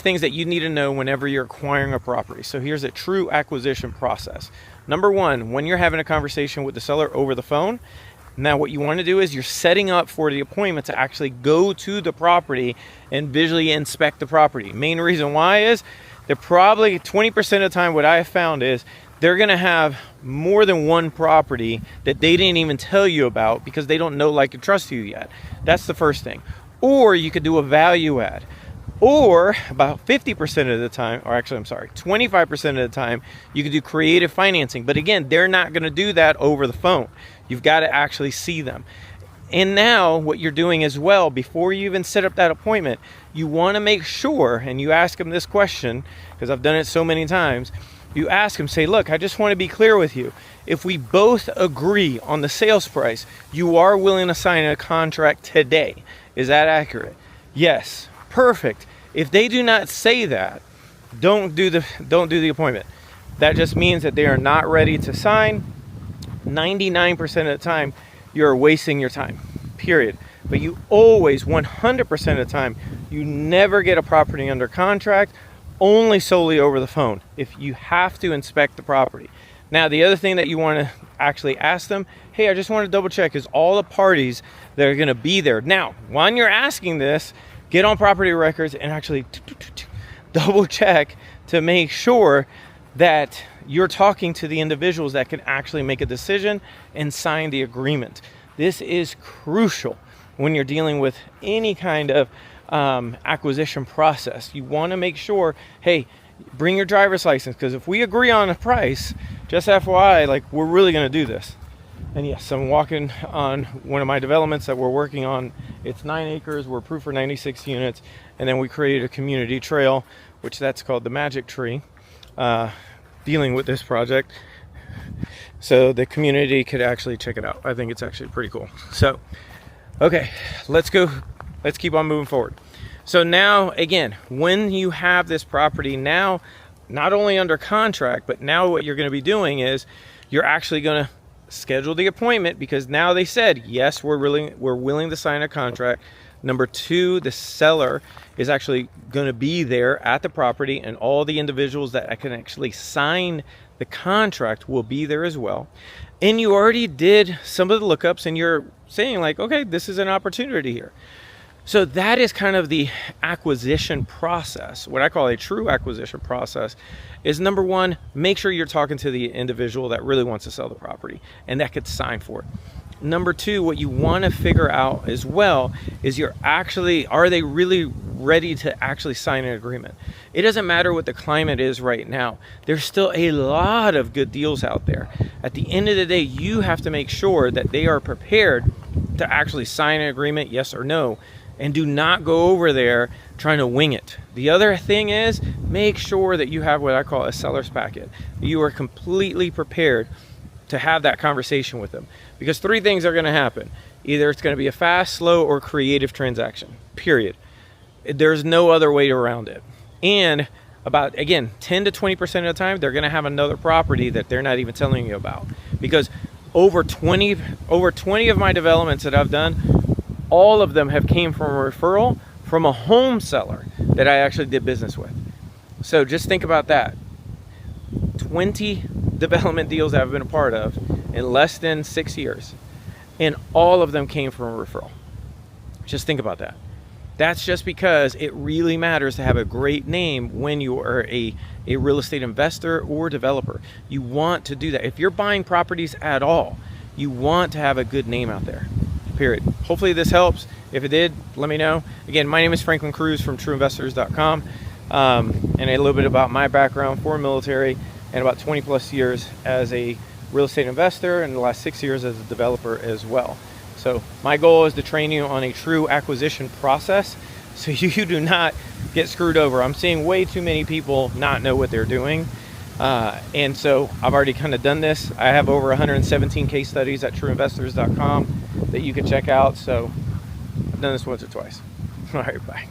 things that you need to know whenever you're acquiring a property. So here's a true acquisition process. Number one, when you're having a conversation with the seller over the phone, now what you want to do is you're setting up for the appointment to actually go to the property and visually inspect the property. Main reason why is they're probably 20% of the time, what I have found is they're going to have more than one property that they didn't even tell you about because they don't know, like, and trust you yet. That's the first thing. Or you could do a value add. Or about 50% of the time, or actually, I'm sorry, 25% of the time, you can do creative financing. But again, they're not going to do that over the phone. You've got to actually see them. And now what you're doing as well, before you even set up that appointment, you want to make sure, and you ask them this question, because I've done it so many times, you ask them, say, look, I just want to be clear with you. If we both agree on the sales price, you are willing to sign a contract today. Is that accurate? Yes. Perfect. If they do not say that, don't do the appointment. That just means that they are not ready to sign. 99% of the time, you're wasting your time, period. But you always, 100% of the time, you never get a property under contract, only solely over the phone, if you have to inspect the property. Now, the other thing that you want to actually ask them, hey, I just want to double check, is all the parties that are going to be there. Now, when you're asking this, get on property records and actually double check to make sure that you're talking to the individuals that can actually make a decision and sign the agreement. This is crucial when you're dealing with any kind of acquisition process. You want to make sure, hey, bring your driver's license, because if we agree on a price, just FYI, like, we're really going to do this. And yes, I'm walking on one of my developments that we're working on. It's 9 acres. We're approved for 96 units. And then we created a community trail, which that's called the Magic Tree, dealing with this project. So the community could actually check it out. I think it's actually pretty cool. So, okay, let's go. Let's keep on moving forward. So now, again, when you have this property now, not only under contract, but now what you're going to be doing is you're actually going to schedule the appointment, because now they said, yes, we're willing to sign a contract. Number two, the seller is actually going to be there at the property, and all the individuals that can actually sign the contract will be there as well. And you already did some of the lookups, and you're saying, like, okay, this is an opportunity here. So that is kind of the acquisition process. What I call a true acquisition process is, number one, make sure you're talking to the individual that really wants to sell the property and that could sign for it. Number two, what you want to figure out as well is are they really ready to actually sign an agreement? It doesn't matter what the climate is right now. There's still a lot of good deals out there. At the end of the day, you have to make sure that they are prepared to actually sign an agreement, yes or no. And do not go over there trying to wing it. The other thing is, make sure that you have what I call a seller's packet. You are completely prepared to have that conversation with them. Because three things are going to happen. Either it's going to be a fast, slow, or creative transaction, period. There's no other way around it. And about, again, 10 to 20% of the time, they're going to have another property that they're not even telling you about. Because over 20 of my developments that I've done, all of them have came from a referral from a home seller that I actually did business with. So just think about that. 20 development deals that I've been a part of in less than 6 years, and all of them came from a referral. Just think about that. That's just because it really matters to have a great name when you are a real estate investor or developer. You want to do that. If you're buying properties at all, you want to have a good name out there. Period. Hopefully this helps. If it did, let me know. Again, my name is Franklin Cruz from trueinvestors.com, and a little bit about my background: for military and about 20 plus years as a real estate investor, and the last 6 years as a developer as well. So my goal is to train you on a true acquisition process so you do not get screwed over. I'm seeing way too many people not know what they're doing. And so I've already kind of done this. I have over 117 case studies at trueinvestors.com that you can check out. So I've done this once or twice. All right, bye.